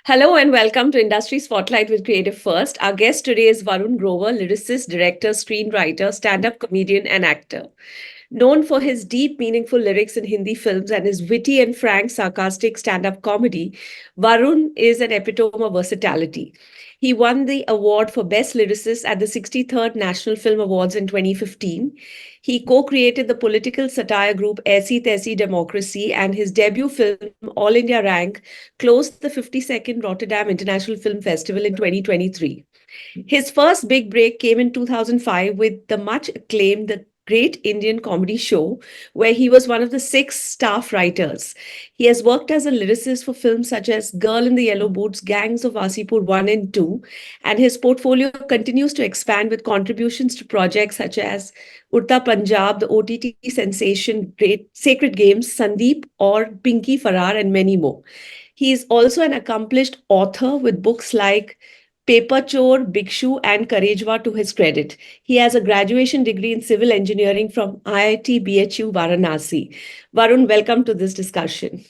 Hello and welcome to Industry Spotlight with Creative First. Our guest today is Varun Grover, lyricist, director, screenwriter, stand up comedian, and actor. Known for his deep, meaningful lyrics in Hindi films and his witty and frank, sarcastic stand up comedy, Varun is an epitome of versatility. He won the award for Best Lyricist at the 63rd National Film Awards in 2015. He co created the political satire group Aisi Taisi Democracy, and his debut film, All India Rank, closed the 52nd Rotterdam International Film Festival in 2023. His first big break came in 2005 with the much acclaimed The Great Indian Comedy Show, where he was one of the six staff writers. He has worked as a lyricist for films such as Girl in the Yellow Boots, Gangs of Wasseypur I and II, and his portfolio continues to expand with contributions to projects such as Urta Punjab, the OTT sensation Great Sacred Games, Sandeep or Pinky Farrar, and many more. He is also an accomplished author with books like Paper Chore, Bhikshu, and Karejwa to his credit. He has a graduation degree in civil engineering from IIT BHU Varanasi. Varun, welcome to this discussion.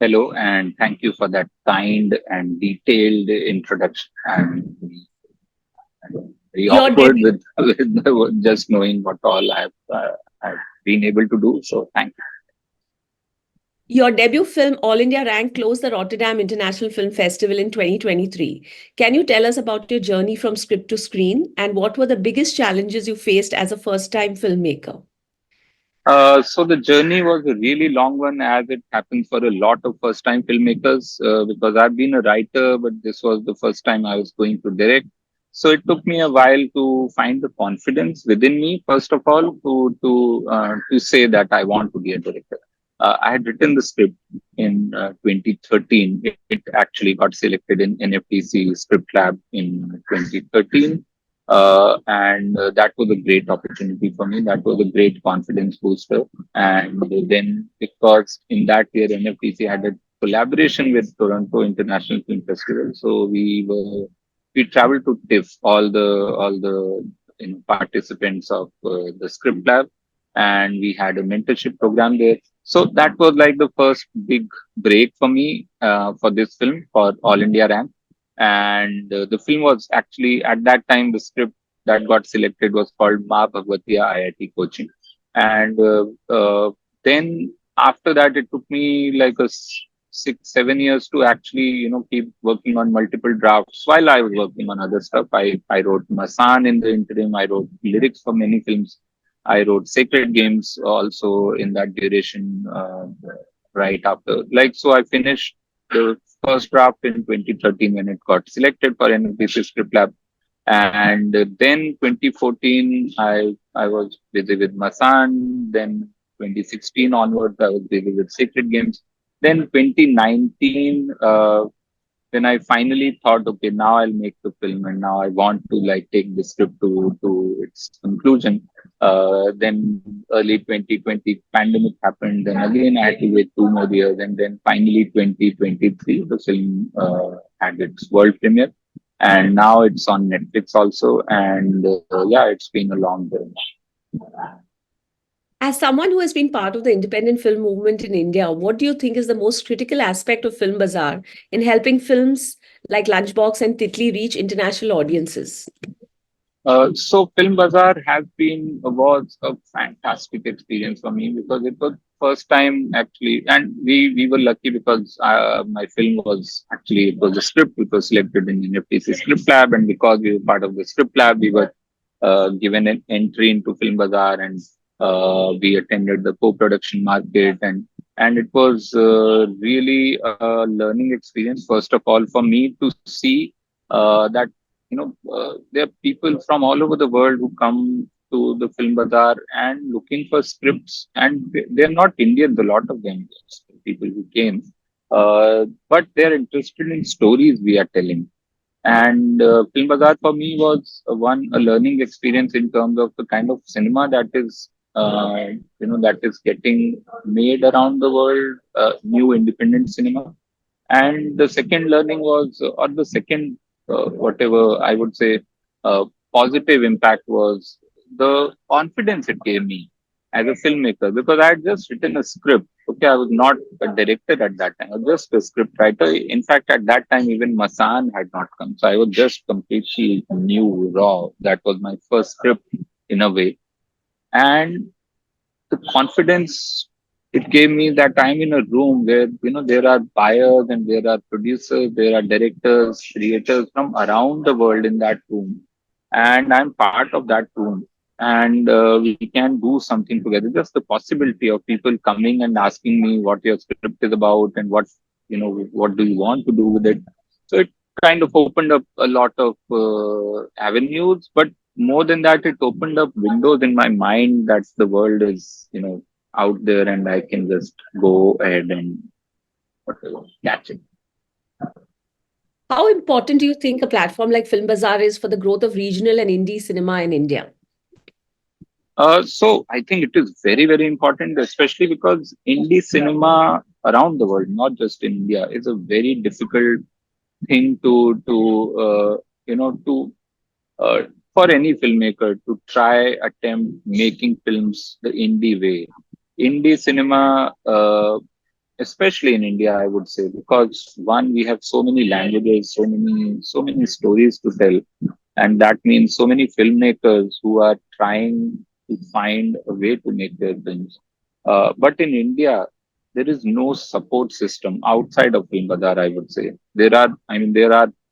Hello, and thank you for that kind and detailed introduction. I'm very Your awkward debut, with just knowing what all I've been able to do. So thank you. your debut film, All India Rank, closed the Rotterdam International Film Festival in 2023. Can you tell us about your journey from script to screen and what were the biggest challenges you faced as a first time filmmaker? So the journey was a really long one, as it happens for a lot of first-time filmmakers. Because I've been a writer, but this was the first time I was going to direct. So it took me a while to find the confidence within me, first of all, to say that I want to be a director. I had written the script in 2013. It actually got selected in NFTC Script Lab in 2013. And that was a great opportunity for me. That was a great confidence booster. And then, because in that year, NFTC had a collaboration with Toronto International Film Festival, so we traveled to TIFF, all the participants of the script lab, and we had a mentorship program there. So that was like the first big break for me for this film for All India Rank. And the film was actually, at that time, the script that got selected was called Ma Bhagwatiya IIT Coaching. And then after that, it took me like 6, 7 years to actually, keep working on multiple drafts while I was working on other stuff. I wrote Masan in the interim. I wrote lyrics for many films. I wrote Sacred Games also in that duration, right after. So I finished the first draft in 2013 when it got selected for NLPC Script Lab. And then 2014, I was busy with Masan. Then 2016 onwards, I was busy with Sacred Games. Then 2019, when I finally thought, okay, now I'll make the film, and now I want to take the script to its conclusion. Then early 2020 pandemic happened. Then again, I had to wait 2 more years, and then finally 2023, the film had its world premiere, and now it's on Netflix also. And yeah, it's been a long journey. As someone who has been part of the independent film movement in India, what do you think is the most critical aspect of Film Bazaar in helping films like Lunchbox and Titli reach international audiences? So Film Bazaar was a fantastic experience for me because it was first time actually, and we were lucky because my film was actually, it was a script which was selected in NFTC Script Lab, and because we were part of the Script Lab, we were given an entry into Film Bazaar, and we attended the co-production market, and it was really a learning experience, first of all, for me to see that there are people from all over the world who come to the Film Bazaar and looking for scripts, and they're not Indians. A lot of them, people who came, but they're interested in stories we are telling. And Film Bazaar for me was a learning experience in terms of the kind of cinema that is that is getting made around the world, new independent cinema. And the second learning was, or the second, whatever I would say, positive impact was the confidence it gave me. as a filmmaker because I had just written a script. Okay, I was not a director at that time. I was just a script writer. In fact, at that time, even Masan had not come. So I was just completely new, raw. That was my first script in a way. And the confidence it gave me that I'm in a room where there are buyers and there are producers, there are directors, creators from around the world in that room, and I'm part of that room, and we can do something together. Just the possibility of people coming and asking me what your script is about and what do you want to do with it. So it kind of opened up a lot of avenues, but more than that, it opened up windows in my mind that the world is, out there and I can just go ahead and whatever, catch it. How important do you think a platform like Film Bazaar is for the growth of regional and indie cinema in India? So I think it is very, very important, especially because indie cinema around the world, not just in India, is a very difficult thing to uh, for any filmmaker to try attempt making films the indie way. Indie cinema, especially in India, I would say, because one, we have so many languages, so many stories to tell, and that means so many filmmakers who are trying to find a way to make their films. But in India, there is no support system outside of Film Bazaar, I would say. There are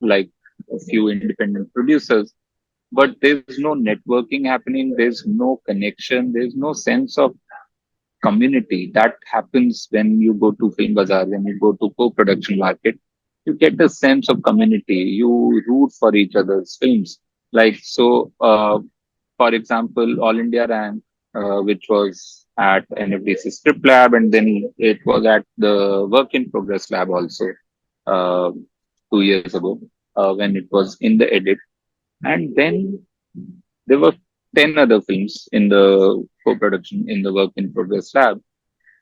like a few independent producers, but there's no networking happening, there's no connection, there's no sense of community that happens when you go to Film Bazaar, when you go to co-production market. You get a sense of community. You root for each other's films. Like so, for example, All India Rank, which was at NFDC Script Lab, and then it was at the Work in Progress Lab also uh, 2 years ago when it was in the edit. And then there were 10 other films in the co-production in the Work in Progress Lab,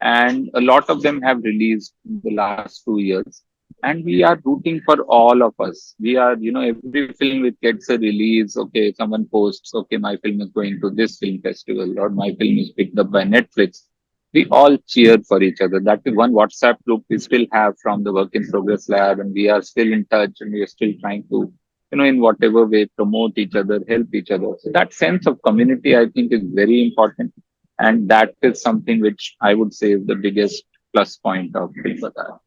and a lot of them have released in the last 2 years, and we are rooting for all of us. We are, every film which gets a release, okay, someone posts, okay, my film is going to this film festival or my film is picked up by Netflix. We all cheer for each other. That is one WhatsApp group we still have from the Work in Progress Lab, and we are still in touch, and we are still trying to, in whatever way, promote each other, help each other. So that sense of community, I think, is very important, and that is something which I would say is the biggest plus point of Film Bazaar.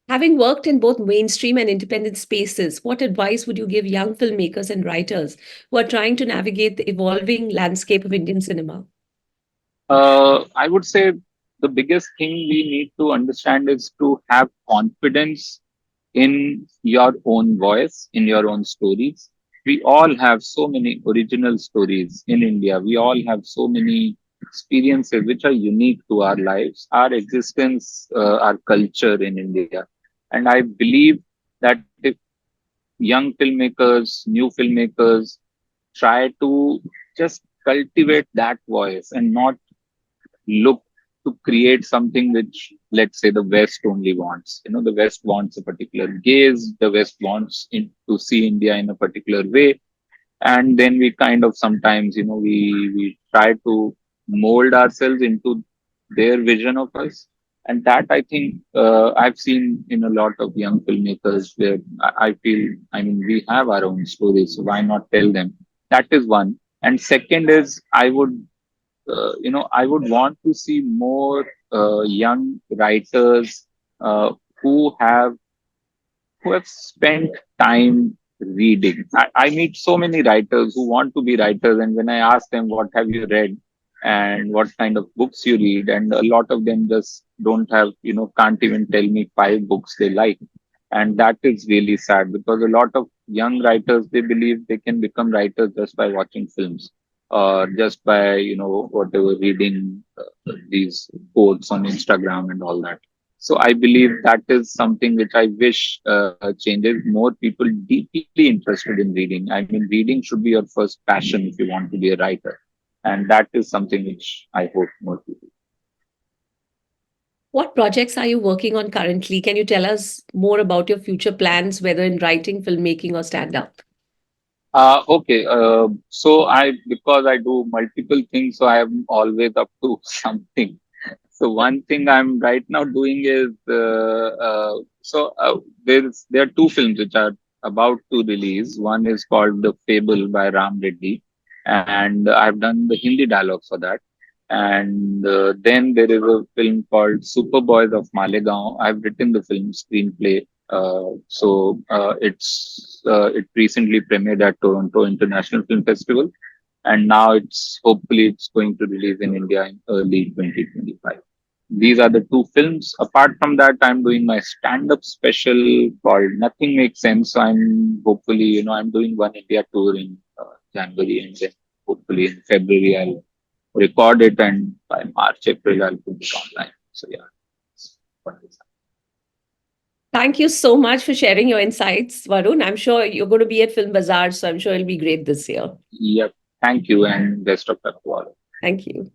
Having worked in both mainstream and independent spaces, what advice would you give young filmmakers and writers who are trying to navigate the evolving landscape of Indian cinema? I would say the biggest thing we need to understand is to have confidence in your own voice, in your own stories. We all have so many original stories in India. We all have so many experiences which are unique to our lives, our existence, our culture in India. And I believe that if young filmmakers, new filmmakers try to just cultivate that voice and not look to create something which, let's say, the West only wants. The West wants a particular gaze, the West wants to see India in a particular way, and then we kind of sometimes, we try to mold ourselves into their vision of us. And that, I think, I've seen in a lot of young filmmakers where I feel, I mean, we have our own stories, so why not tell them? That is one. And second is, I would want to see more young writers uh, who have who have spent time reading. I meet so many writers who want to be writers, and when I ask them, what have you read and what kind of books you read, and a lot of them just don't have, can't even tell me 5 books they like. And that is really sad because a lot of young writers, they believe they can become writers just by watching films or just by, whatever, reading these quotes on Instagram and all that. So I believe that is something which I wish changes. More people deeply interested in reading. I mean, reading should be your first passion if you want to be a writer, and that is something which I hope more people. What projects are you working on currently? Can you tell us more about your future plans, whether in writing, filmmaking, or stand up? Okay. So because I do multiple things, so I am always up to something. So one thing I'm right now doing is there are two films which are about to release. One is called The Fable by Ram Reddy, and I've done the Hindi dialogue for that. And then there is a film called Superboys of Malegaon. I've written the film screenplay. It recently premiered at Toronto International Film Festival, and now it's going to release in India in early 2025. These are the two films. Apart from that, I'm doing my stand-up special called Nothing Makes Sense. So I'm hopefully, I'm doing one India tour in January, and then hopefully in February I'll record it, and by March, April I'll put it online. So yeah, that's what is Thank you so much for sharing your insights, Varun. I'm sure you're going to be at Film Bazaar, so I'm sure it'll be great this year. Yep. Thank you, and best of luck to all. Thank you.